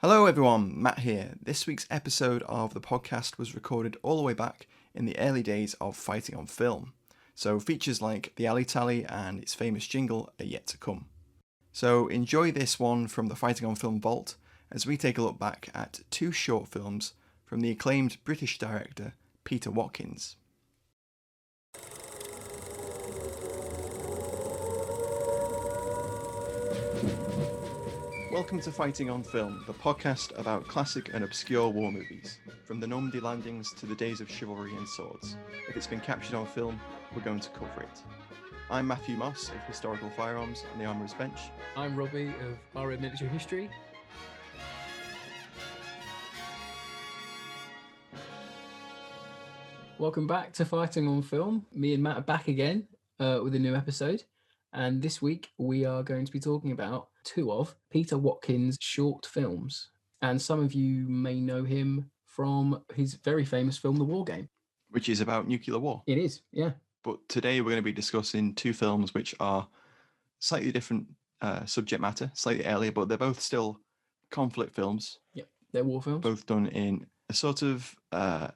Hello everyone, Matt here. This week's episode of the podcast was recorded all the way back in the early days of fighting on film, so features like the alley tally and its famous jingle are yet to come. So enjoy this one from the Fighting on Film vault as we take a look back at two short films from the acclaimed British director Peter Watkins. Welcome to Fighting on Film, the podcast about classic and obscure war movies, from the Normandy landings to the days of chivalry and swords. If it's been captured on film, we're going to cover it. I'm Matthew Moss of Historical Firearms and the Armourer's Bench. I'm Robbie of RA Military History. Welcome back to Fighting on Film. Me and Matt are back again with a new episode. And this week we are going to be talking about two of Peter Watkins' short films. And some of you may know him from his very famous film, The War Game. Which is about nuclear war. It is, yeah. But today we're going to be discussing two films which are slightly different subject matter, slightly earlier, but they're both still conflict films. Yeah, they're war films. Both done in a sort of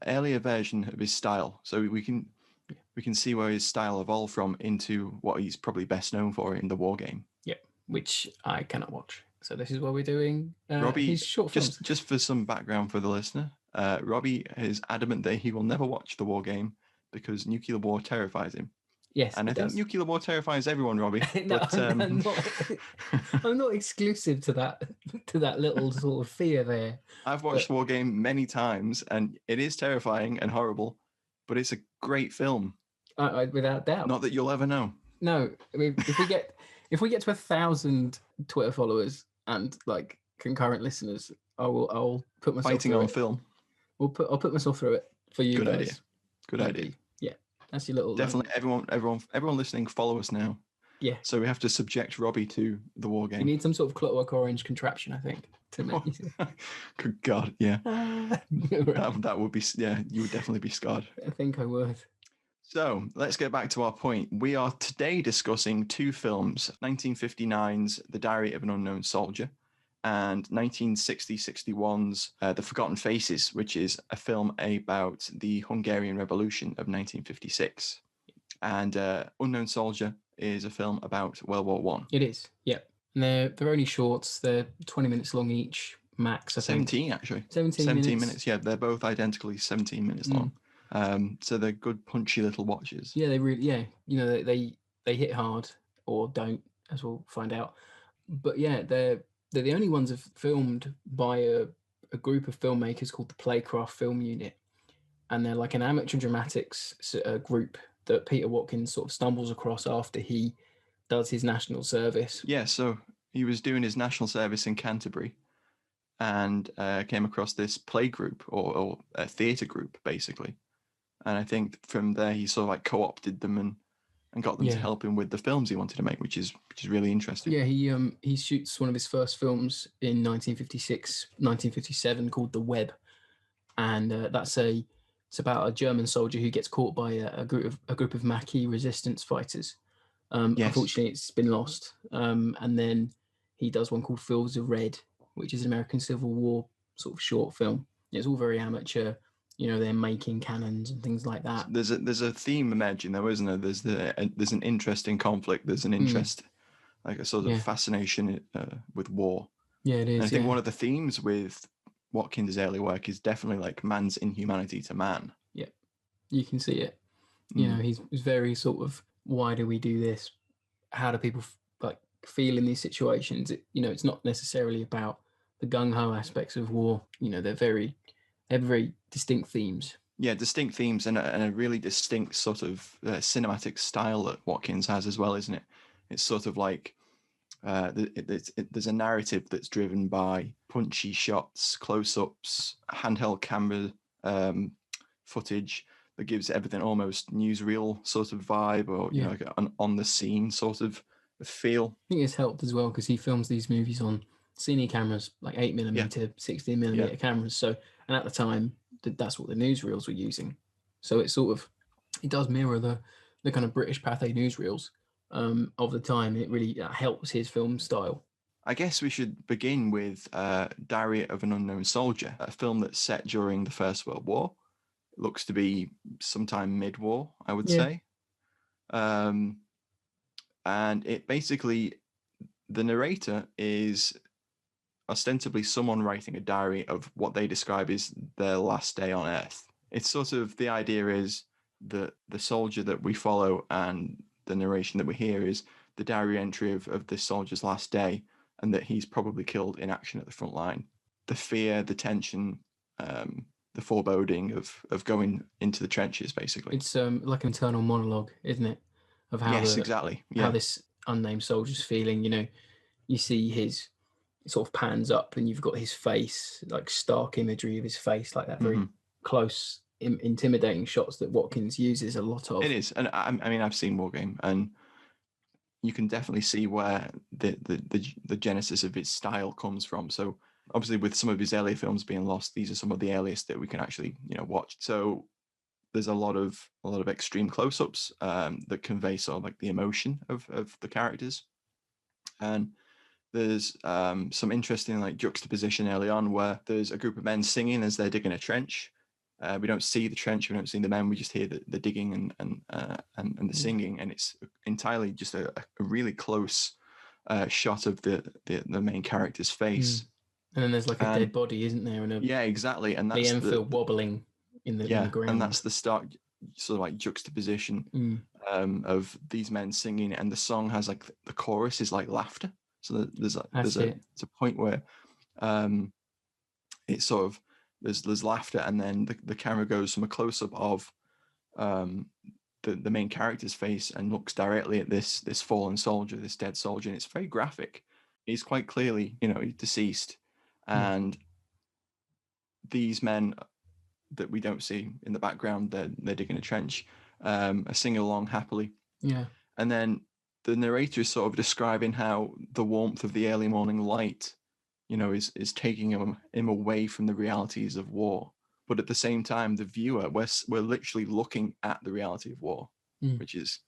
earlier version of his style. So we can see where his style evolved from into what he's probably best known for in The War Game. Yeah, which I cannot watch. So this is why we're doing Robbie, his short films. Just for some background for the listener, Robbie is adamant that he will never watch The War Game because nuclear war terrifies him. Yes, and I think nuclear war terrifies everyone, Robbie. No, but, I'm not exclusive to that little sort of fear there. I've watched The War Game many times, and it is terrifying and horrible, but it's a great film. Without doubt. Not that you'll ever know. No, I mean, if we get to 1,000 Twitter followers and like concurrent listeners, I'll put myself Fighting through on it. Film. I'll put myself through it for you Good guys. idea. Good idea. Yeah, that's your little. Definitely, everyone listening, follow us now. Yeah. So we have to subject Robbie to The War Game. You need some sort of Clockwork Orange contraption, I think, to make. Good God, yeah. That would be, yeah. You would definitely be scarred. I think I would. So let's get back to our point. We are today discussing two films, 1959's The Diary of an Unknown Soldier and 1960-61's The Forgotten Faces, which is a film about the Hungarian Revolution of 1956. And Unknown Soldier is a film about World War One. It is, yeah. And they're only shorts. They're 20 minutes long each, max, I think. 17, actually. 17 minutes, yeah. They're both identically 17 minutes long. So they're good, punchy little watches. Yeah, they really, yeah. You know, they hit hard or don't, as we'll find out. But yeah, they're the only ones filmed by a group of filmmakers called the Playcraft Film Unit, and they're like an amateur dramatics group that Peter Watkins sort of stumbles across after he does his national service. Yeah, so he was doing his national service in Canterbury, and came across this play group or a theatre group, basically. And I think from there he sort of like co-opted them and got them to help him with the films he wanted to make, which is really interesting. Yeah, he shoots one of his first films in 1956, 1957 called The Web, and it's about a German soldier who gets caught by a group of Maquis resistance fighters. Unfortunately, it's been lost. And then he does one called Fields of Red, which is an American Civil War sort of short film. It's all very amateur. You know, they're making cannons and things like that. There's a theme emerging though, isn't there? There's an interest in conflict. There's an interest, like a sort of fascination with war. Yeah, it is. And I think one of the themes with Watkins' early work is definitely like man's inhumanity to man. Yeah, you can see it. You know, he's very sort of, why do we do this? How do people feel in these situations? It's not necessarily about the gung-ho aspects of war. You know, they have very distinct themes. Yeah, distinct themes and a really distinct sort of cinematic style that Watkins has as well, isn't it? It's sort of like there's a narrative that's driven by punchy shots, close-ups, handheld camera footage that gives everything almost newsreel sort of vibe, or you know, like an on-the-scene sort of feel. I think it's helped as well because he films these movies on cine cameras, like 8mm, 16mm cameras. So, and at the time, that's what the newsreels were using. So it does mirror the kind of British Pathé newsreels of the time. It really helps his film style. I guess we should begin with Diary of an Unknown Soldier, a film that's set during the First World War. It looks to be sometime mid-war, I would say. And it basically, the narrator is ostensibly someone writing a diary of what they describe as their last day on Earth. It's sort of, the idea is that the soldier that we follow and the narration that we hear is the diary entry of this soldier's last day, and that he's probably killed in action at the front line. The fear, the tension, the foreboding of going into the trenches, basically. It's like an internal monologue, isn't it? Of how Yes, exactly. Yeah. how this unnamed soldier's feeling. You know, you see his, it sort of pans up, and you've got his face, like stark imagery of his face, like that very close, intimidating shots that Watkins uses a lot of. It is, and I mean, I've seen War Game, and you can definitely see where the genesis of his style comes from. So obviously, with some of his earlier films being lost, these are some of the earliest that we can actually watch. So there's a lot of extreme close-ups that convey sort of like the emotion of the characters, and there's some interesting like juxtaposition early on where there's a group of men singing as they're digging a trench. We don't see the trench, we don't see the men, we just hear the digging and the singing, and it's entirely just a really close shot of the main character's face. And then there's like a dead body, isn't there? And yeah, exactly, and that's the Enfield wobbling in the ground. And that's the stark sort of like juxtaposition of these men singing, and the song has like the chorus is like laughter. So there's a point where it's sort of there's laughter, and then the camera goes from a close-up of the main character's face and looks directly at this fallen soldier, this dead soldier, and it's very graphic. He's quite clearly deceased, and these men that we don't see in the background, they're digging a trench, are singing along happily. Yeah. And then the narrator is sort of describing how the warmth of the early morning light, is taking him away from the realities of war. But at the same time, the viewer, we're literally looking at the reality of war, which is,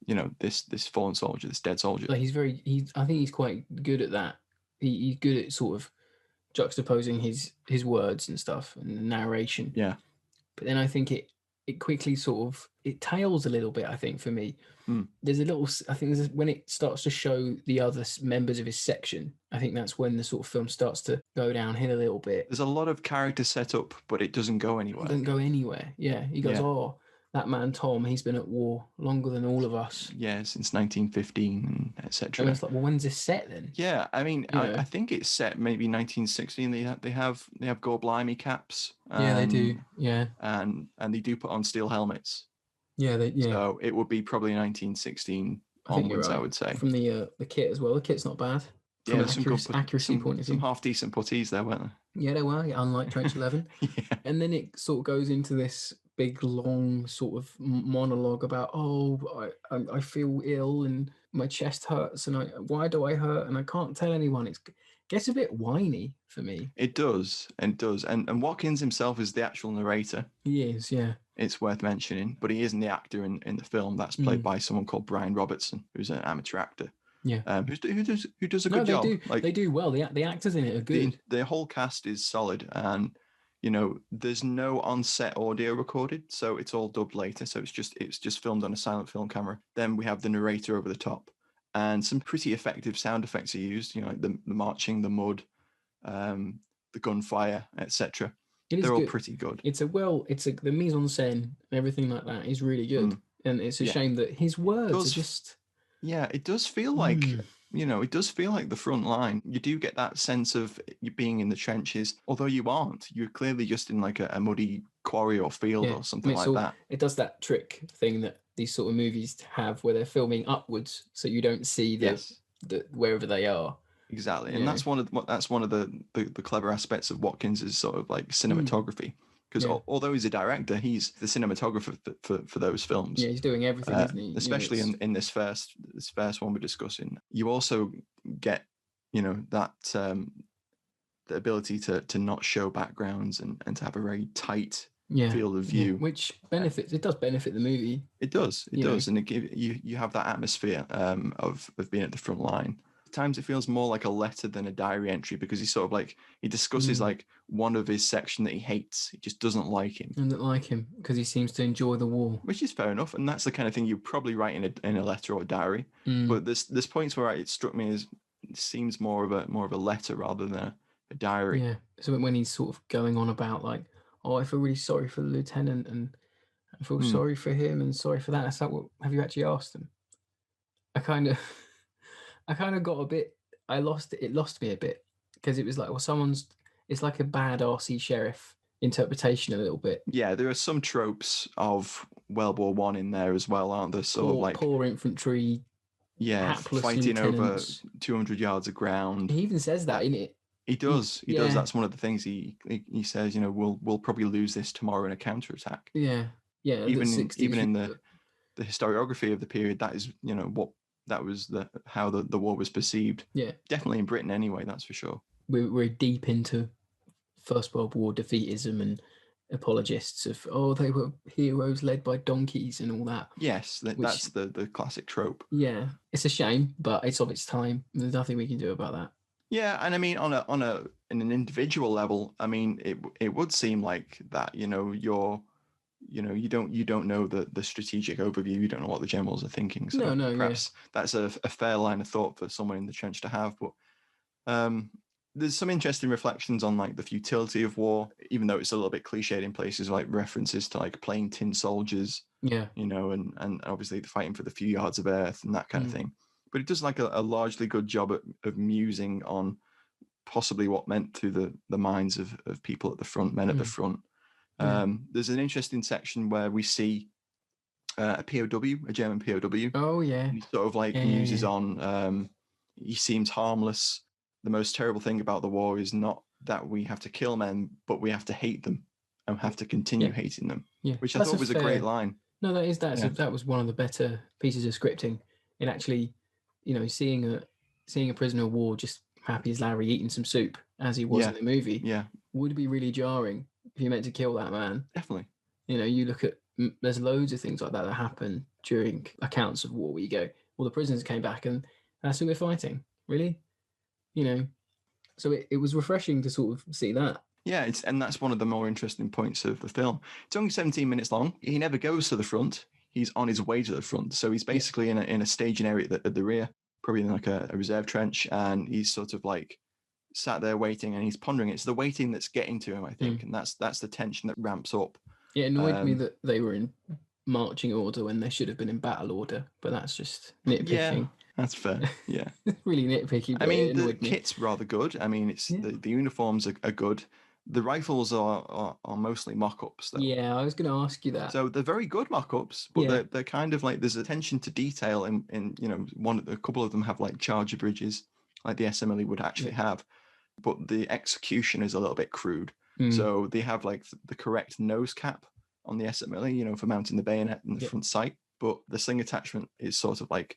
this fallen soldier, this dead soldier. Like I think he's quite good at that. He's good at sort of juxtaposing his words and stuff and the narration. Yeah. But then I think it quickly sort of, it tails a little bit, I think, for me. There's a little, I think when it starts to show the other members of his section, I think that's when the sort of film starts to go downhill a little bit. There's a lot of character set up, but it doesn't go anywhere. It doesn't go anywhere. Yeah. He goes, oh, that man Tom, he's been at war longer than all of us. Yeah, since 1915 and etc. And it's like, well, when's this set then? Yeah, I mean, I think it's set maybe 1916. They have Gore Blimey caps. Yeah, they do. Yeah, and they do put on steel helmets. Yeah, So it would be probably 1916 onwards, I would say. From the kit as well. The kit's not bad. From an accuracy point of view. Some half decent puttees there, weren't there? Yeah, they were. Unlike Trench 11. Yeah. And then it sort of goes into this big long sort of monologue about, I feel ill and my chest hurts and why do I hurt and I can't tell anyone. It gets a bit whiny for me. It does. And Watkins himself is the actual narrator. He is, yeah. It's worth mentioning, but he isn't the actor in the film. That's played by someone called Brian Robertson, who's an amateur actor. Yeah. Who does a good job. They do well. The actors in it are good. The whole cast is solid, and there's no on-set audio recorded, so it's all dubbed later. So it's just filmed on a silent film camera. Then we have the narrator over the top, and some pretty effective sound effects are used. Like the marching, the mud, the gunfire, etc. They're all pretty good. The mise en scène and everything like that is really good, and it's a shame that his words are just. Yeah, it does feel like it does feel like the front line. You do get that sense of you being in the trenches, although you aren't. You're clearly just in like a muddy quarry or field or something like that. It does that trick thing that these sort of movies have, where they're filming upwards, so you don't see the wherever they are. Exactly, and that's one of the clever aspects of Watkins' sort of like cinematography. Because although he's a director, he's the cinematographer for those films. Yeah, he's doing everything, isn't he? Especially in this first one we're discussing. You also get, that the ability to not show backgrounds and to have a very tight field of view, which benefits. It does benefit the movie. It does, and it gives you have that atmosphere of being at the front line. At times it feels more like a letter than a diary entry, because he's sort of like, he discusses like one of his section that he hates. He just doesn't like him. And not like him because he seems to enjoy the war. Which is fair enough, and that's the kind of thing you probably write in a letter or a diary. But there's points where it struck me as it seems more of a letter rather than a diary. Yeah. So when he's sort of going on about like, oh, I feel really sorry for the lieutenant and I feel sorry for him and sorry for that. It's like, well, have you actually asked him? I kind of got a bit. It lost me a bit because it was like, well, it's like a bad RC sheriff interpretation a little bit. Yeah, there are some tropes of World War One in there as well, aren't there? So like poor infantry, hapless fighting lieutenants. over 200 yards of ground. He even says that, innit? He does. He does. That's one of the things he says. You know, we'll probably lose this tomorrow in a counterattack. Yeah. Even in the historiography of the period, that is, you know, what that was how the war was perceived. Yeah. Definitely in Britain anyway, that's for sure. We're deep into First World War defeatism and apologists of, oh, they were heroes led by donkeys and all that. Yes, that's the classic trope. Yeah, it's a shame, but it's of its time. There's nothing we can do about that. Yeah, and I mean, on an individual level, I mean, it would seem like that. You know, you don't know the strategic overview. You don't know what the generals are thinking. So perhaps that's a fair line of thought for someone in the trench to have. But there's some interesting reflections on like the futility of war, even though it's a little bit cliched in places, like references to like plain tin soldiers. Yeah, you know, and obviously the fighting for the few yards of earth and that kind of thing. But it does like a largely good job of musing on possibly what meant through the minds of people at the front, men at the front. There's an interesting section where we see a POW, a German POW. Oh yeah. He sort of like muses on. He seems harmless. The most terrible thing about the war is not that we have to kill men, but we have to hate them and have to continue hating them. Yeah, which I thought was a great line. No, that was one of the better pieces of scripting. In actually, you know, seeing a prisoner of war just happy as Larry eating some soup as he was in the movie. Yeah, would be really jarring if you meant to kill that man. Definitely. You know, you look at there's loads of things like that happen during accounts of war where you go, well, the prisoners came back and that's who we're fighting. Really, you know. So it was refreshing to sort of see that. Yeah, and that's one of the more interesting points of the film. It's only 17 minutes long. He never goes to the front. He's on his way to the front. So he's basically in a staging area at the rear, probably in like a reserve trench, and he's sort of like sat there waiting, and he's pondering. It's the waiting that's getting to him, I think, and that's the tension that ramps up. Yeah, it annoyed me that they were in marching order when they should have been in battle order, but that's just nitpicking. Yeah, that's fair. Yeah, really nitpicky. I mean, the kit's rather good. I mean, it's the uniforms are good. The rifles are mostly mock-ups, though. Yeah, I was going to ask you that. So they're very good mock-ups, but they're kind of like, there's attention to detail in you know, a couple of them have like charger bridges, like the SMLE would actually have, but the execution is a little bit crude. So they have like the correct nose cap on the SMLE, you know, for mounting the bayonet in the front sight, but the sling attachment is sort of like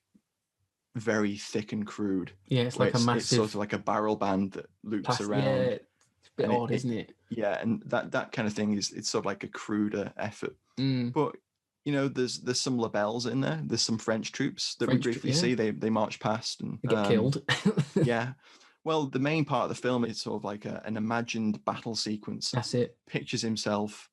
very thick and crude. Yeah, it's like a massive... It's sort of like a barrel band that loops around. Yeah, it's a bit odd, isn't it? Yeah, and that kind of thing it's sort of like a cruder effort. But you know, there's some labels in there. There's some French troops that we briefly see. They march past and they get killed. Yeah. Well, the main part of the film is sort of like an imagined battle sequence. That's it. Pictures himself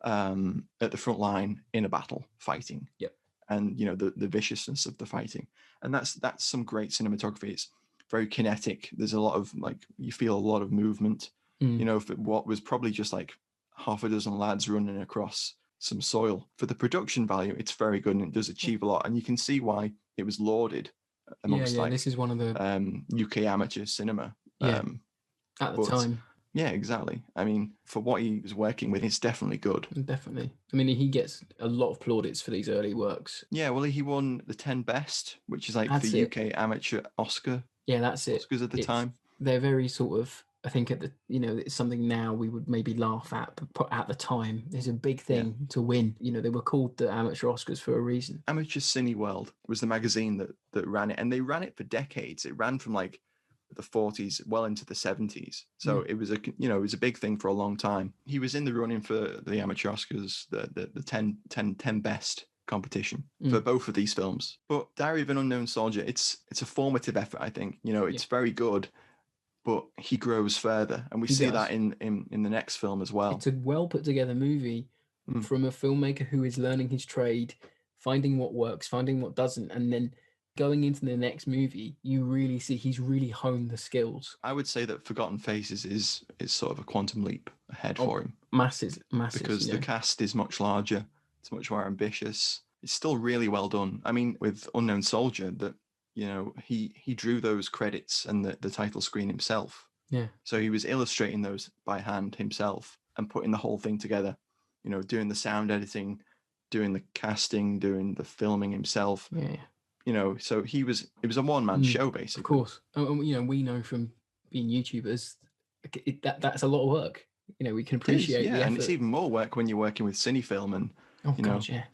at the front line in a battle fighting. Yep. And you know, the viciousness of the fighting. And that's some great cinematography. It's very kinetic. There's a lot of like, you feel a lot of movement. You know, for what was probably just like half a dozen lads running across some soil. For the production value, it's very good and it does achieve a lot. And you can see why it was lauded amongst this is one of the UK amateur cinema. At the time. Yeah, exactly. I mean, for what he was working with, it's definitely good. Definitely. I mean, he gets a lot of plaudits for these early works. Yeah, well, he won the 10 Best, which is like the UK amateur Oscar. Yeah, that's it. Oscars at the time. They're very sort of, I think it's something now we would maybe laugh at, but at the time, it's a big thing to win. You know, they were called the amateur Oscars for a reason. Amateur Cineworld was the magazine that ran it, and they ran it for decades. It ran from like the 40s well into the 70s. So it was a big thing for a long time. He was in the running for the amateur Oscars, the 10 best competition for both of these films. But Diary of an Unknown Soldier, it's a formative effort, I think. You know, it's very good, but he grows further, and we see that in the next film as well. It's a well put together movie from a filmmaker who is learning his trade, finding what works, finding what doesn't, and then going into the next movie, you really see he's really honed the skills. I would say that Forgotten Faces is sort of a quantum leap ahead for him. Massive, because the cast is much larger, it's much more ambitious. It's still really well done. I mean, with Unknown Soldier, that he drew those credits and the title screen himself. Yeah. So he was illustrating those by hand himself and putting the whole thing together. You know, doing the sound editing, doing the casting, doing the filming himself. Yeah. You know, so it was a one-man show, basically. Of course. You know, we know from being YouTubers that's a lot of work. You know, we can appreciate the effort. And it's even more work when you're working with Cinefilm and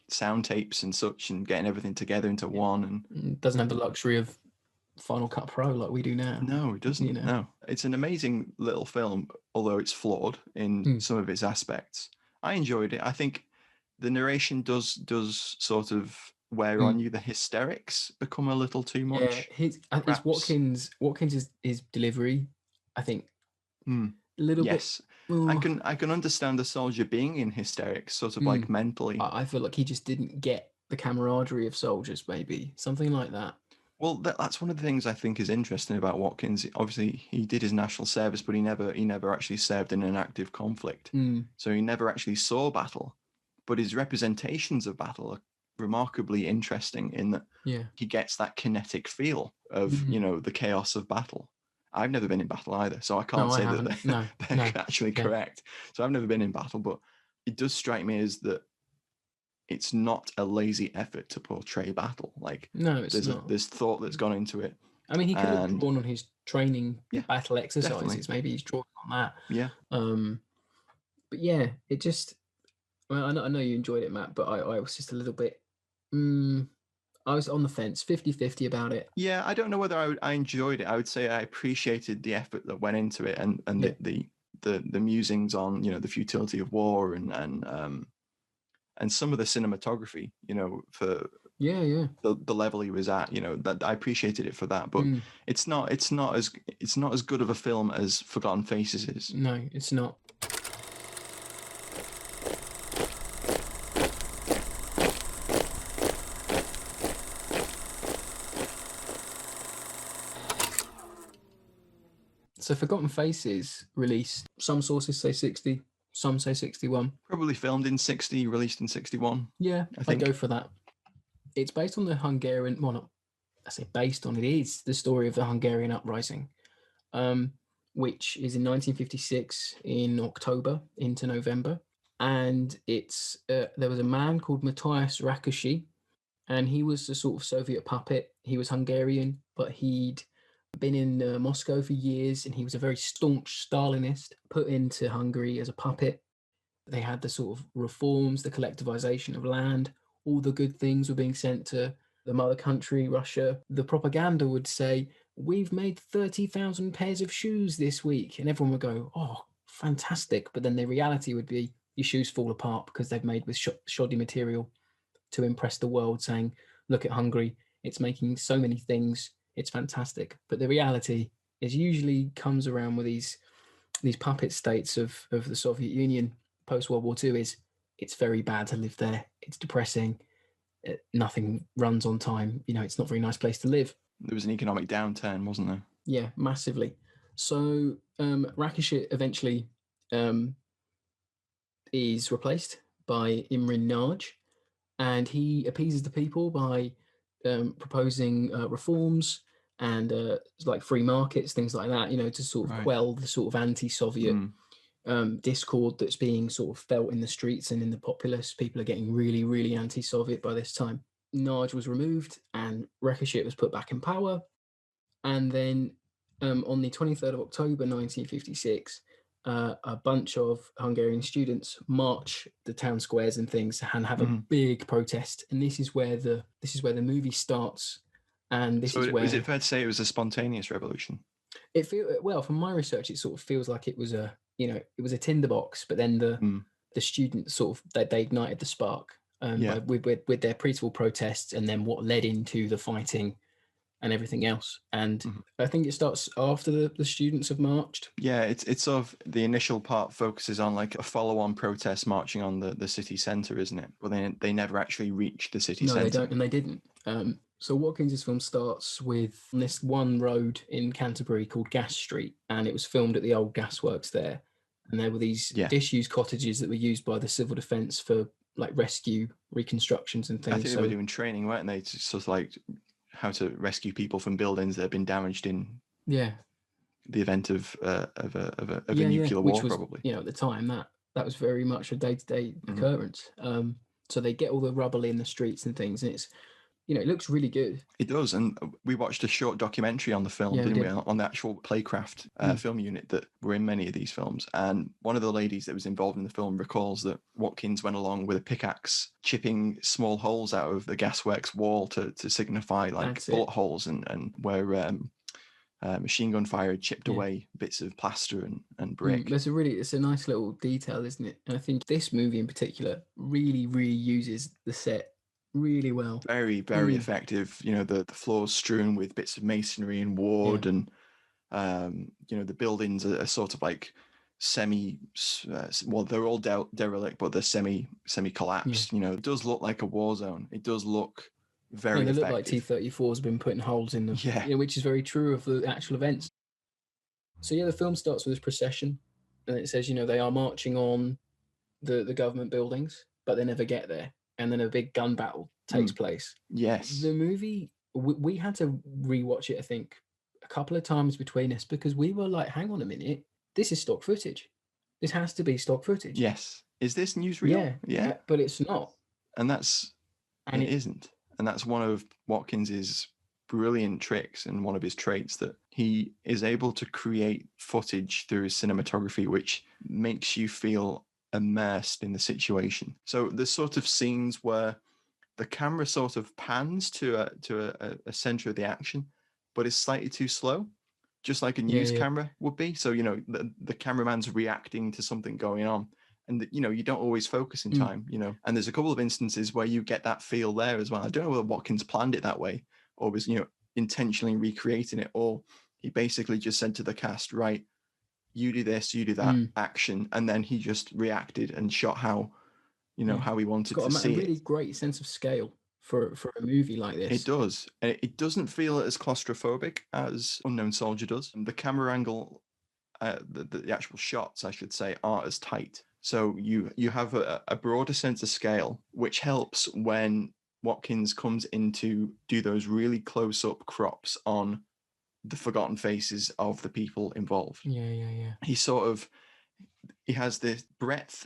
sound tapes and such, and getting everything together into one. And it doesn't have the luxury of Final Cut Pro like we do now. No, it doesn't. You know? No, it's an amazing little film, although it's flawed in some of its aspects. I enjoyed it. I think the narration does sort of wear on you. The hysterics become a little too much. Yeah, it's Watkins' his delivery, I think, a little bit. I can understand the soldier being in hysterics, sort of like mentally. I feel like he just didn't get the camaraderie of soldiers, maybe something like that. Well, that's one of the things I think is interesting about Watkins. Obviously, he did his national service, but he never actually served in an active conflict. So he never actually saw battle. But his representations of battle are remarkably interesting in that he gets that kinetic feel of the chaos of battle. I've never been in battle either, so I can't say that they're actually correct. So I've never been in battle, but it does strike me as that it's not a lazy effort to portray battle. Like, no, it's not. There's thought that's gone into it. I mean, he could have drawn on his training battle exercises. Definitely. Maybe he's drawn on that. Yeah. But yeah, it just. Well, I know you enjoyed it, Matt, but I was just a little bit. I was on the fence, 50-50 about it. Yeah, I don't know whether I enjoyed it. I would say I appreciated the effort that went into it, and the musings on the futility of war and some of the cinematography, for the level he was at, that I appreciated it for that. But it's not as good of a film as Forgotten Faces is. No, it's not. So Forgotten Faces released, some sources say 60, some say 61. Probably filmed in 60, released in 61. Yeah, I go for that. It's based on the Hungarian, I say based on, it is the story of the Hungarian uprising, which is in 1956 in October into November. And it's there was a man called Matthias Rákosi, and he was a sort of Soviet puppet. He was Hungarian, but he'd been in Moscow for years, and he was a very staunch Stalinist, put into Hungary as a puppet. They had the sort of reforms, the collectivization of land, all the good things were being sent to the mother country, Russia. The propaganda would say, we've made 30,000 pairs of shoes this week. And everyone would go, oh, fantastic. But then the reality would be your shoes fall apart because they've made with shoddy material to impress the world, saying, look at Hungary, it's making so many things. It's fantastic. But the reality is usually comes around with these puppet states of the Soviet Union post-World War II is it's very bad to live there. It's depressing. Nothing runs on time. It's not a very nice place to live. There was an economic downturn, wasn't there? Yeah, massively. So Rákosi eventually is replaced by Imre Nagy, and he appeases the people by proposing reforms and like free markets, things like that, to sort of quell the sort of anti-Soviet discord that's being sort of felt in the streets and in the populace. People are getting really, really anti-Soviet by this time. Nagy was removed and Rákosi was put back in power. And then on the 23rd of October 1956, a bunch of Hungarian students march the town squares and things and have a big protest. And this is where the movie starts. And is it fair to say it was a spontaneous revolution? From my research, it sort of feels like it was it was a tinderbox, but then the students sort of they ignited the spark. Yeah. with their peaceful protests, and then what led into the fighting and everything else. And I think it starts after the students have marched. Yeah, it's sort of the initial part focuses on like a follow-on protest marching on the city centre, isn't it? Well, they never actually reach the city centre. No, they don't, and they didn't. So Watkins's film starts with this one road in Canterbury called Gas Street, and it was filmed at the old gasworks there. And there were these disused cottages that were used by the civil defence for like rescue reconstructions and things. I think they were doing training, weren't they? To sort of like how to rescue people from buildings that have been damaged in the event of a nuclear war, which was, probably. At the time that was very much a day-to-day occurrence. So they get all the rubble in the streets and things, and it's, it looks really good. It does, and we watched a short documentary on the film, didn't we? On the actual Playcraft film unit that were in many of these films. And one of the ladies that was involved in the film recalls that Watkins went along with a pickaxe, chipping small holes out of the gasworks wall to signify like bullet holes and where machine gun fire had chipped away bits of plaster and brick. It's a nice little detail, isn't it? And I think this movie in particular really, really uses the set really well. Very, very effective. The floors strewn with bits of masonry and wood, and the buildings are sort of like semi. Well, they're all derelict, but they're semi collapsed. It does look like a war zone. It does look very effective. They look like T-34's been putting holes in them. Yeah, which is very true of the actual events. So the film starts with this procession, and it says they are marching on the government buildings, but they never get there. And then a big gun battle takes place. Yes. The movie, we had to rewatch it, I think, a couple of times between us, because we were like, hang on a minute, this is stock footage. This has to be stock footage. Yes. Is this newsreel? Yeah. But it's not. And it isn't. And that's one of Watkins's brilliant tricks and one of his traits, that he is able to create footage through his cinematography, which makes you feel immersed in the situation. So there's sort of scenes where the camera sort of pans to a center of the action, but it's slightly too slow, just like a news camera would be. So the cameraman's reacting to something going on, and you don't always focus in time. And there's a couple of instances where you get that feel there as well. I don't know whether Watkins planned it that way or was intentionally recreating it, or he basically just said to the cast, right, you do this, you do that, action, and then he just reacted and shot how how he wanted to see it. It's got a really great sense of scale for a movie like this. It does. It doesn't feel as claustrophobic as Unknown Soldier does. The camera angle, the actual shots, I should say, aren't as tight. So you have a broader sense of scale, which helps when Watkins comes in to do those really close-up crops on the forgotten faces of the people involved. Yeah. He has this breadth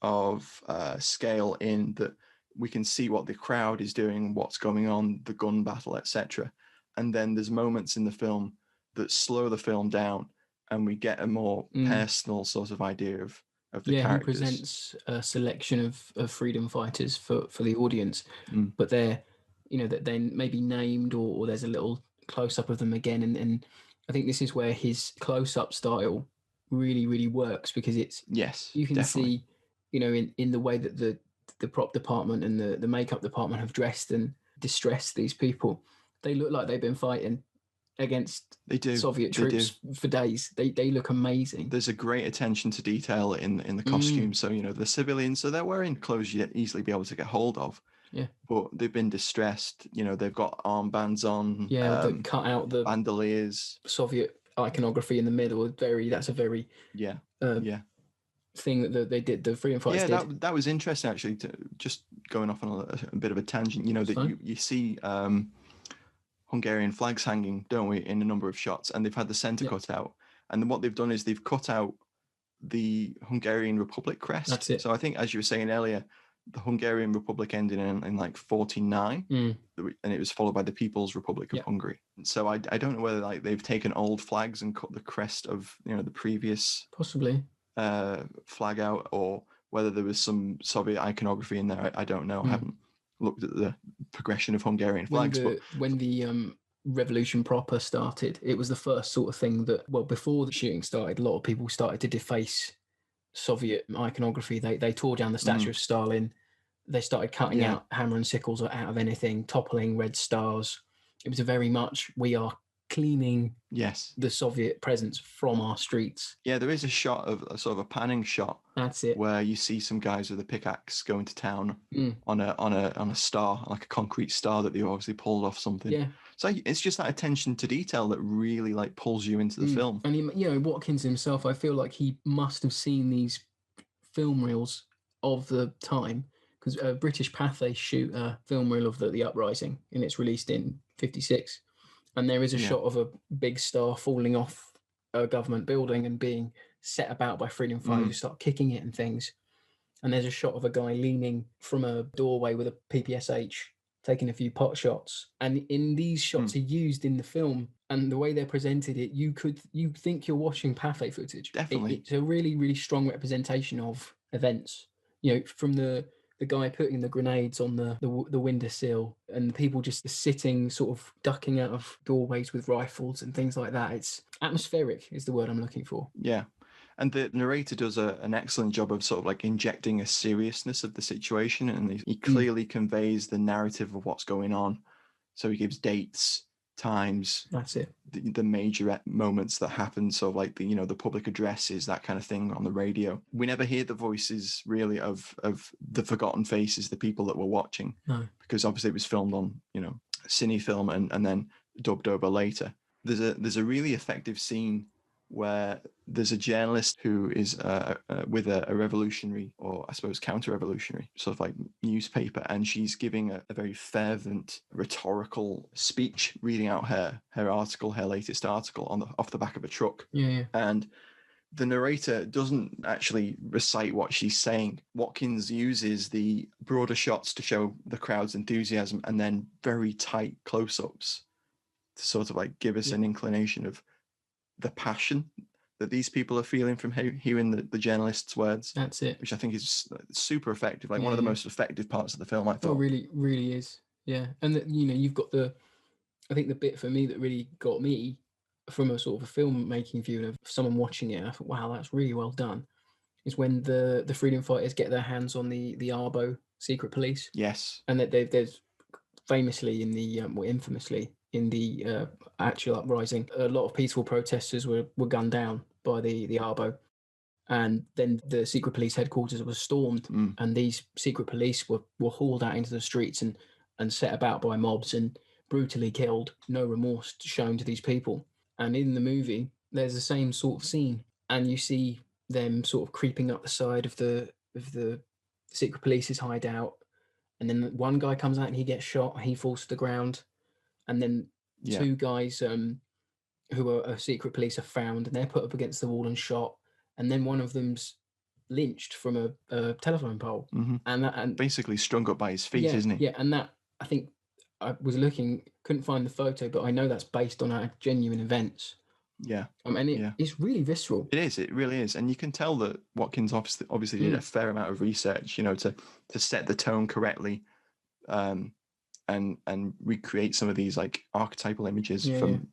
of scale in that we can see what the crowd is doing, what's going on, the gun battle, etc. And then there's moments in the film that slow the film down, and we get a more personal sort of idea of the characters. He presents a selection of freedom fighters for the audience, but they're that they may be named, or there's a little close-up of them again, and I think this is where his close-up style really, really works, because it's you can definitely see in the way that the prop department and the makeup department have dressed and distressed these people. They look like they've been fighting against Soviet troops for days. They look amazing. There's a great attention to detail in the costumes. So the civilians, so they're wearing clothes you'd easily be able to get hold of. Yeah, but they've been distressed. They've got armbands on. That cut out the bandoliers, Soviet iconography in the middle. That's a very thing that they did. The freedom fighters did. That was interesting actually. Just going off on a bit of a tangent. That you see Hungarian flags hanging, don't we, in a number of shots, and they've had the center cut out. And then what they've done is they've cut out the Hungarian Republic crest. That's it. So I think, as you were saying earlier, the Hungarian Republic ended in like 49, and it was followed by the People's Republic of Hungary. So I don't know whether like they've taken old flags and cut the crest of the previous possibly flag out, or whether there was some Soviet iconography in there. I don't know. I haven't looked at the progression of Hungarian flags. When the revolution proper started, it was the first sort of thing that, before the shooting started, a lot of people started to deface Soviet iconography. They tore down the statue of Stalin. They started cutting out hammer and sickles out of anything, toppling red stars. It was a very much, we are cleaning the Soviet presence from our streets. Yeah, there is a shot of a sort of a panning shot. That's it. Where you see some guys with a pickaxe going to town on a star, like a concrete star that they obviously pulled off something. Yeah. So it's just that attention to detail that really like pulls you into the film. And he, Watkins himself, I feel like he must have seen these film reels of the time, because British Pathé shoot a film reel of the uprising, and it's released in '56. And there is a shot of a big star falling off a government building and being set about by freedom fighters who start kicking it and things. And there's a shot of a guy leaning from a doorway with a PPSH, taking a few pot shots. And in these shots are used in the film, and the way they're presented, you think you're watching Pathé footage. Definitely. It's a really, really strong representation of events. From the guy putting the grenades on the windowsill, and the people just sitting, sort of ducking out of doorways with rifles and things like that. It's atmospheric is the word I'm looking for. Yeah. And the narrator does an excellent job of sort of like injecting a seriousness of the situation, and he clearly conveys the narrative of what's going on. So he gives dates, times. That's it. The major moments that happen, so like the public addresses, that kind of thing on the radio. We never hear the voices really of the forgotten faces, the people that were watching. No. Because obviously it was filmed on cine film and then dubbed over later. There's a really effective scene where there's a journalist who is with a revolutionary, or I suppose counter-revolutionary, sort of like newspaper, and she's giving a very fervent rhetorical speech, reading out her article, her latest article off the back of a truck. Yeah. And the narrator doesn't actually recite what she's saying. Watkins uses the broader shots to show the crowd's enthusiasm, and then very tight close-ups to sort of like give us an inclination of the passion that these people are feeling from hearing the journalist's words. That's it. Which I think is super effective. Like one of the most effective parts of the film, I thought. Oh, really, really is. Yeah. And you've got I think the bit for me that really got me from a sort of a filmmaking view of someone watching it, I thought, wow, that's really well done, is when the freedom fighters get their hands on the Arbo secret police. Yes. And that there's famously infamously in the actual uprising, a lot of peaceful protesters were gunned down by the Arbo, and then the secret police headquarters was stormed, and these secret police were hauled out into the streets and set about by mobs and brutally killed. No remorse shown to these people. And in the movie, there's the same sort of scene, and you see them sort of creeping up the side of the secret police's hideout, and then one guy comes out and he gets shot, he falls to the ground. And then two guys who are secret police are found, and they're put up against the wall and shot. And then one of them's lynched from a telephone pole. And basically strung up by his feet, isn't he? Yeah, and that, I think, I was looking, couldn't find the photo, but I know that's based on genuine events. Yeah. It's really visceral. It is. It really is. And you can tell that Watkins obviously did a fair amount of research, to set the tone correctly. And recreate some of these like archetypal images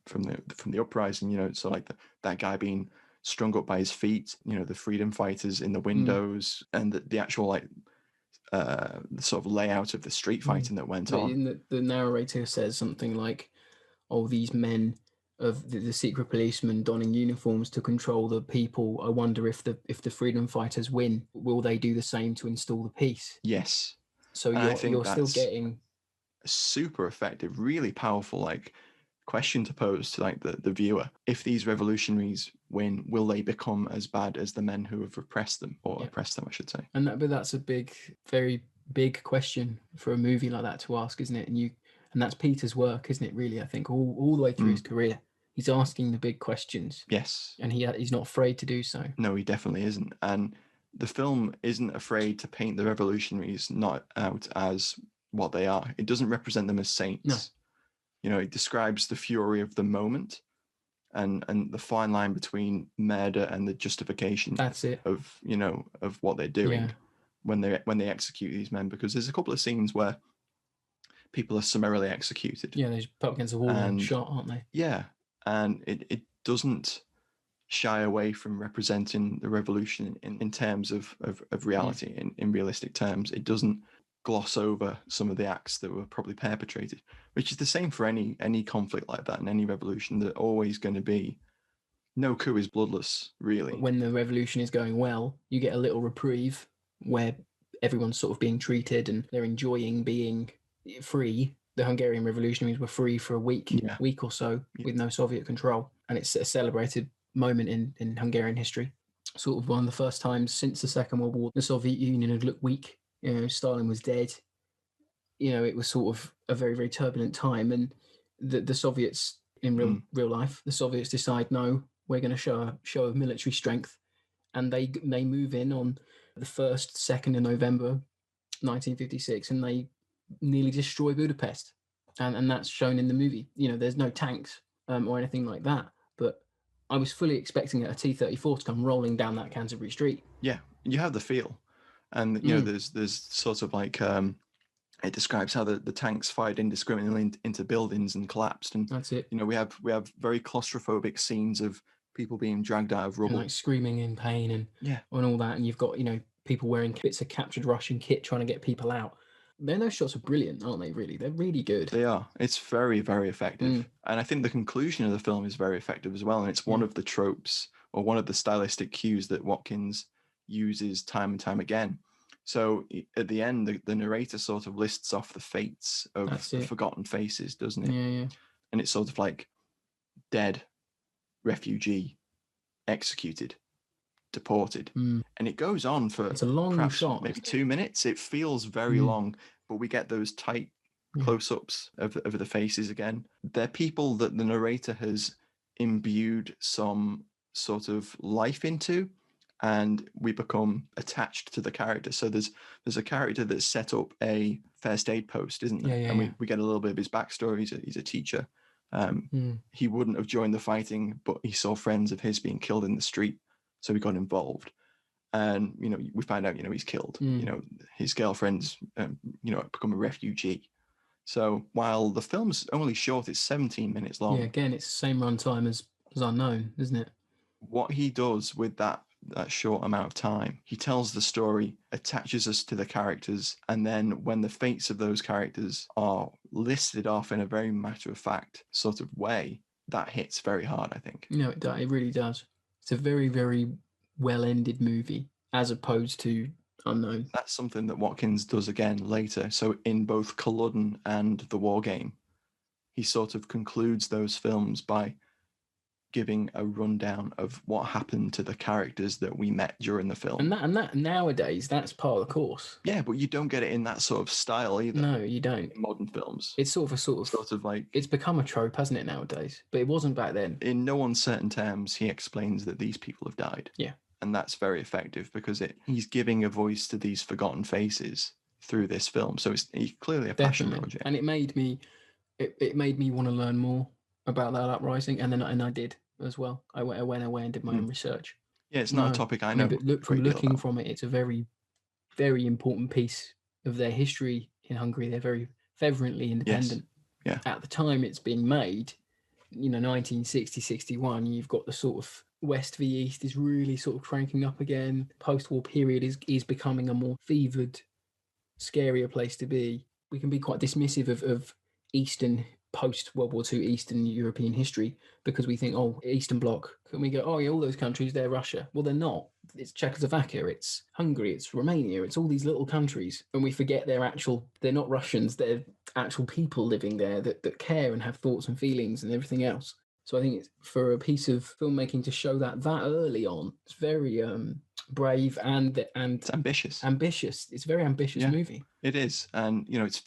from the uprising, so like that guy being strung up by his feet, the freedom fighters in the windows, and the actual like the sort of layout of the street fighting that went on. The narrator says something like, "Oh, these men of the secret policemen donning uniforms to control the people. I wonder if the freedom fighters win, will they do the same to install the peace?" Yes. So you're still getting super effective, really powerful like question to pose to like the viewer. If these revolutionaries win, will they become as bad as the men who have repressed them, or oppressed them, I should say? And that's a very big question for a movie like that to ask, isn't it? And that's Peter's work, isn't it? Really, I think all the way through his career, he's asking the big questions. Yes. And he's not afraid to do so. No, he definitely isn't. And the film isn't afraid to paint the revolutionaries not out as what they are. It doesn't represent them as saints. No. It describes the fury of the moment and the fine line between murder and the justification of what they're doing when they execute these men, because there's a couple of scenes where people are summarily executed. Yeah, they're put against the wall and shot, aren't they? Yeah. And it doesn't shy away from representing the revolution in terms of reality, in realistic terms. It doesn't gloss over some of the acts that were probably perpetrated, which is the same for any conflict like that and any revolution. There's always going to be, no coup is bloodless, really. When the revolution is going well, you get a little reprieve where everyone's sort of being treated and they're enjoying being free. The Hungarian revolutionaries were free for a week or so with no Soviet control. And it's a celebrated moment in Hungarian history. Sort of one of the first times since the Second World War, the Soviet Union had looked weak. Stalin was dead. It was sort of a very, very turbulent time. And the Soviets, in real life, the Soviets decide, no, we're going to show a show of military strength. And they move in on the 1st, 2nd of November, 1956, and they nearly destroy Budapest. And that's shown in the movie. There's no tanks or anything like that. But I was fully expecting a T-34 to come rolling down that Canterbury street. Yeah, you have the feel. And, there's sort of like, it describes how the tanks fired indiscriminately into buildings and collapsed. And that's it. We have very claustrophobic scenes of people being dragged out of rubble. And like screaming in pain and all that. And you've got, people wearing bits of captured Russian kit trying to get people out. Those shots are brilliant, aren't they, really? They're really good. They are. It's very, very effective. And I think the conclusion of the film is very effective as well. And it's one of the tropes or one of the stylistic cues that Watkins uses time and time again. So at the end, the narrator sort of lists off the fates of the forgotten faces, doesn't it? Yeah. And it's sort of like dead, refugee, executed, deported. And it goes on for it's a long shot, maybe 2 minutes. It feels very long, but we get those tight close-ups of the faces again. They're people that the narrator has imbued some sort of life into, and we become attached to the character. So there's a character that's set up a first aid post, isn't there? And we get a little bit of his backstory. He's a teacher. He wouldn't have joined the fighting, but he saw friends of his being killed in the street, so he got involved. And we find out he's killed. His girlfriend's become a refugee. So while the film's only short, it's 17 minutes long. Yeah, again, it's the same runtime as Unknown, isn't it? What he does with that short amount of time, he tells the story, attaches us to the characters, and then when the fates of those characters are listed off in a very matter-of-fact sort of way, that hits very hard, I think. It really does. It's a very, very well-ended movie, as opposed to Unknown. That's something that Watkins does again later. So in both Culloden and The War Game, he sort of concludes those films by giving a rundown of what happened to the characters that we met during the film. And that nowadays, that's part of the course. Yeah, but you don't get it in that sort of style either. No, you don't. In modern films. It's sort of like... It's become a trope, hasn't it, nowadays? But it wasn't back then. In no uncertain terms, he explains that these people have died. Yeah. And that's very effective because he's giving a voice to these forgotten faces through this film. So it's clearly a passion project. And it made me want to learn more about that uprising, and I did as well. I went away and did my own research. Yeah, it's not a topic I know. But looking from it, it's a very, very important piece of their history in Hungary. They're very fervently independent. Yes. Yeah. At the time it's being made, 1960, 61, you've got the sort of West v East is really sort of cranking up again. Post-war period is becoming a more fevered, scarier place to be. We can be quite dismissive of Eastern, post-World War II Eastern European history because we think, Eastern Bloc. Can we go, all those countries, they're Russia. Well, they're not. It's Czechoslovakia, it's Hungary, it's Romania, it's all these little countries. And we forget they're not Russians, they're actual people living there that care and have thoughts and feelings and everything else. So I think it's for a piece of filmmaking to show that early on, it's very brave and it's ambitious. It's a very ambitious movie. It is, and it's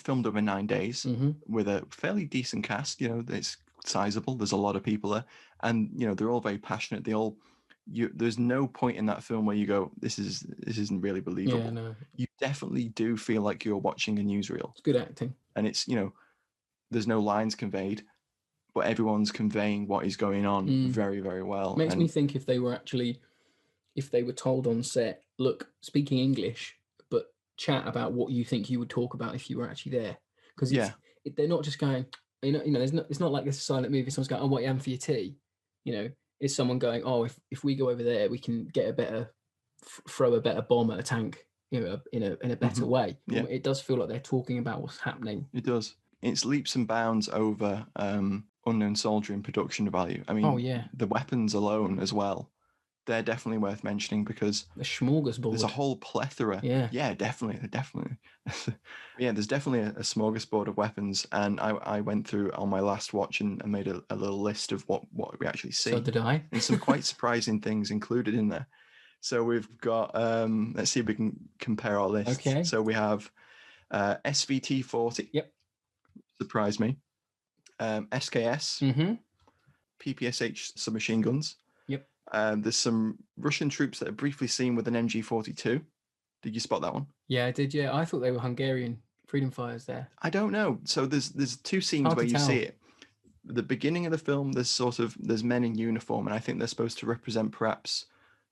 filmed over 9 days with a fairly decent cast. It's sizable. There's a lot of people there, and they're all very passionate. There's no point in that film where you go, this isn't really believable. Yeah, no. You definitely do feel like you're watching a newsreel. It's good acting, and it's there's no lines conveyed, but everyone's conveying what is going on very, very well. Makes me think if they were told on set, look, speaking English, but chat about what you think you would talk about if you were actually there. Because they're not just going, it's not like a silent movie. Someone's going, what you having for your tea? It's someone going, oh, if we go over there, we can get a better, throw a better bomb at a tank, in a better way. Yeah. It does feel like they're talking about what's happening. It does. It's leaps and bounds over Unknown Soldier in production value. I mean, Oh yeah, the weapons alone as well, they're definitely worth mentioning because a smorgasbord. there's a whole plethora. Yeah, definitely. Yeah, there's definitely a smorgasbord of weapons, and I went through on my last watch and made a little list of what we actually see. So did I. And some quite surprising things included in there. So we've got, let's see if we can compare our lists. Okay. So we have SVT-40. Yep. Surprised me. SKS. Mm-hmm. PPSH submachine guns. Yep. There's some Russian troops that are briefly seen with an MG42. Did you spot that one? Yeah, I did. Yeah, I thought they were Hungarian freedom fighters there. I don't know. So there's two scenes where you see it. The beginning of the film, there's men in uniform, and I think they're supposed to represent perhaps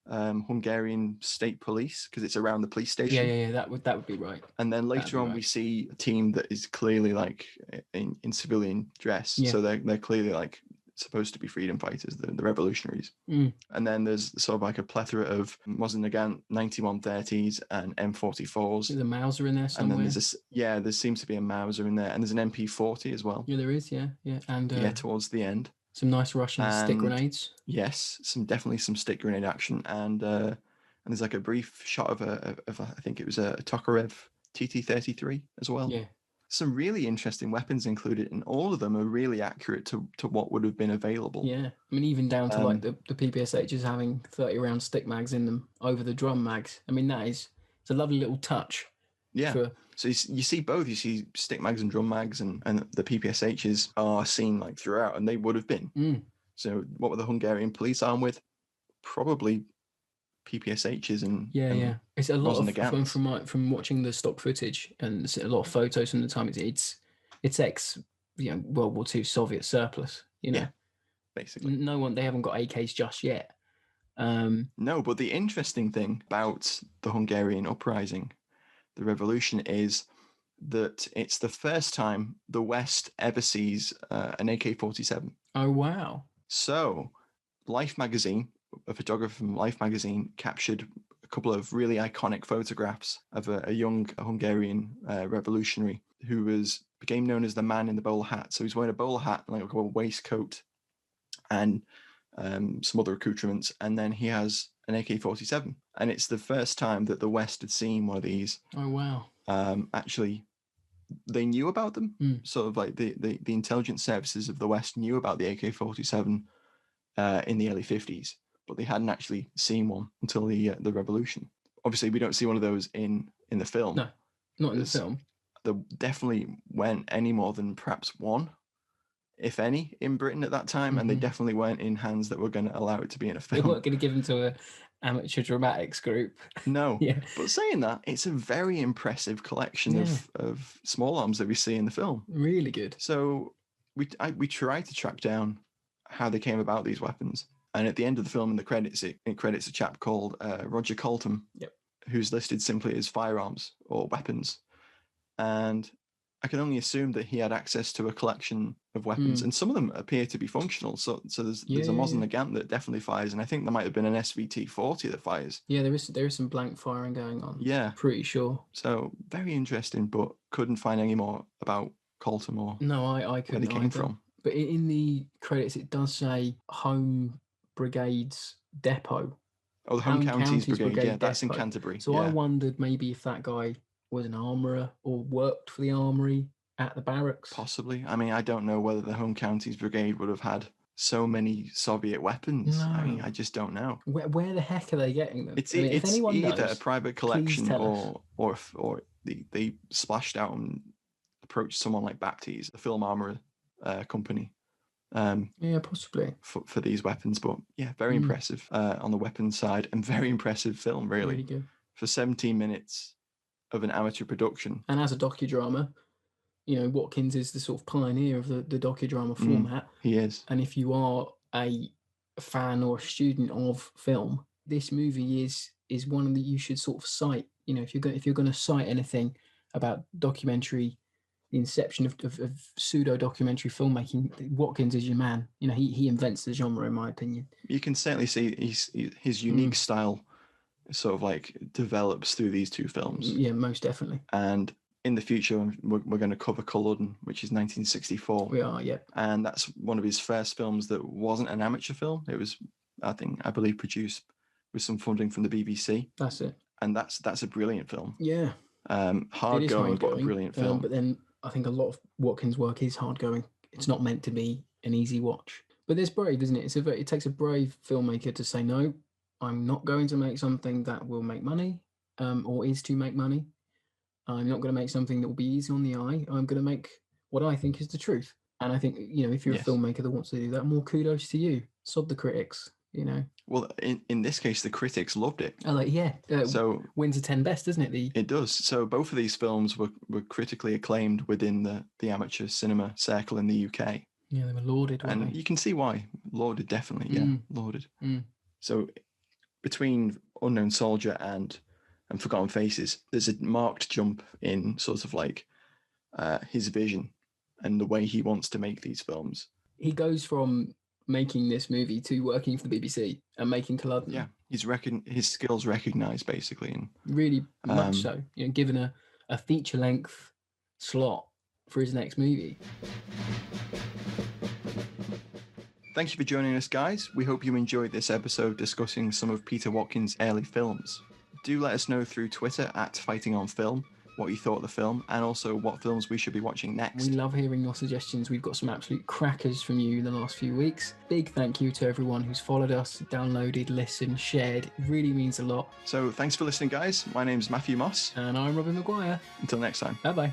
Hungarian state police because it's around the police station. Yeah. That would be right. And then later on, we see a team that is clearly like in civilian dress. Yeah. So they're clearly like supposed to be freedom fighters, the revolutionaries. And then there's sort of like a plethora of Mosin-Nagant 9130s and M44s. There's a Mauser in there somewhere. And then there seems to be a Mauser in there, and there's an MP40 as well. Yeah, there is. Yeah. And towards the end, some nice Russian stick grenades. Yes, definitely some stick grenade action, and there's like a brief shot of I think it was a Tokarev TT-33 as well. Yeah. Some really interesting weapons included, and all of them are really accurate to what would have been available. Yeah, I mean, even down to like the PPSHs having 30-round stick mags in them over the drum mags. I mean, it's a lovely little touch. Yeah. So you see both. You see stick mags and drum mags, and the PPSHs are seen like throughout, and they would have been. So what were the Hungarian police armed with? Probably PPSHs and yeah. It's a lot of from watching the stock footage and a lot of photos from the time. It's ex World War II Soviet surplus. Yeah, basically. They haven't got AKs just yet. No, but the interesting thing about the Hungarian uprising, the revolution, is that it's the first time the West ever sees an AK-47. Oh wow! So, Life magazine. A photographer from Life magazine captured a couple of really iconic photographs of a young Hungarian revolutionary who became known as the man in the bowler hat. So he's wearing a bowler hat, like a waistcoat, and some other accoutrements, and then he has an AK-47. And it's the first time that the West had seen one of these. Oh wow! Actually, they knew about them. Sort of like the intelligence services of the West knew about the AK-47 in the early 50s. But they hadn't actually seen one until the revolution. Obviously, we don't see one of those in the film. No, not in the film. There definitely weren't any more than perhaps one, if any, in Britain at that time, and they definitely weren't in hands that were going to allow it to be in a film. They weren't going to give them to an amateur dramatics group. No. Yeah. But saying that, it's a very impressive collection of small arms that we see in the film. Really good. So we tried to track down how they came about these weapons. And at the end of the film, in the credits, it credits a chap called Roger Culloden, who's listed simply as firearms or weapons. And I can only assume that he had access to a collection of weapons, and some of them appear to be functional. So there's a Mosin-Nagant that definitely fires, and I think there might have been an SVT-40 that fires. Yeah, there is some blank firing going on. Yeah, pretty sure. So very interesting, but couldn't find any more about Culloden or I couldn't. Where they came from. But in the credits, it does say Home Brigade's depot. Oh, the Home Counties Brigade. Yeah, that's in Canterbury. So I wondered maybe if that guy was an armourer or worked for the armoury at the barracks. Possibly. I mean, I don't know whether the Home Counties Brigade would have had so many Soviet weapons. No. I mean, I just don't know. Where the heck are they getting them? It's either a private collection or they splashed out and approached someone like Baptiste, the film armourer company. Yeah, possibly for these weapons, but yeah, very impressive on the weapons side, and very impressive film, really good. For 17 minutes of an amateur production. And as a docudrama, Watkins is the sort of pioneer of the docudrama format. He is. And if you are a fan or a student of film, this movie is one that you should sort of cite. If you're going to cite anything about documentary the inception of pseudo documentary filmmaking. Watkins is your man. You know, he invents the genre, in my opinion. You can certainly see his unique style sort of like develops through these two films. Yeah, most definitely. And in the future, we're going to cover Culloden, which is 1964. We are, yeah. And that's one of his first films that wasn't an amateur film. It was, I believe, produced with some funding from the BBC. That's it. And that's a brilliant film. Yeah. Hard going, but a brilliant film. But then I think a lot of Watkins' work is hard going. It's not meant to be an easy watch. But it's brave, isn't it? It takes a brave filmmaker to say, no, I'm not going to make something that will make money, or is to make money. I'm not going to make something that will be easy on the eye. I'm going to make what I think is the truth. And I think, you know, if you're a filmmaker that wants to do that, more kudos to you. Sod the critics, you know. Well, in this case, the critics loved it. So wins a 10 best, doesn't it? It does. So both of these films were critically acclaimed within the amateur cinema circle in the UK. Yeah, they were lauded. And you can see why. Lauded, definitely. Yeah, lauded. So between Unknown Soldier and Forgotten Faces, there's a marked jump in sort of like his vision and the way he wants to make these films. He goes from making this movie to working for the BBC and making Culloden. Yeah, his skills recognised, basically. And really much so. You know, given a feature-length slot for his next movie. Thank you for joining us, guys. We hope you enjoyed this episode discussing some of Peter Watkins' early films. Do let us know through Twitter @FightingOnFilm what you thought of the film, and also what films we should be watching next. We love hearing your suggestions. We've got some absolute crackers from you in the last few weeks. Big thank you to everyone who's followed us, downloaded, listened, shared. It really means a lot. So thanks for listening, guys. My name's Matthew Moss. And I'm Robin Maguire. Until next time. Bye-bye.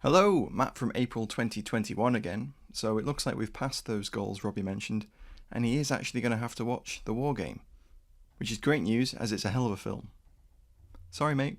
Hello, Matt from April 2021 again. So it looks like we've passed those goals Robbie mentioned, and he is actually going to have to watch The War Game, which is great news as it's a hell of a film. Sorry, mate.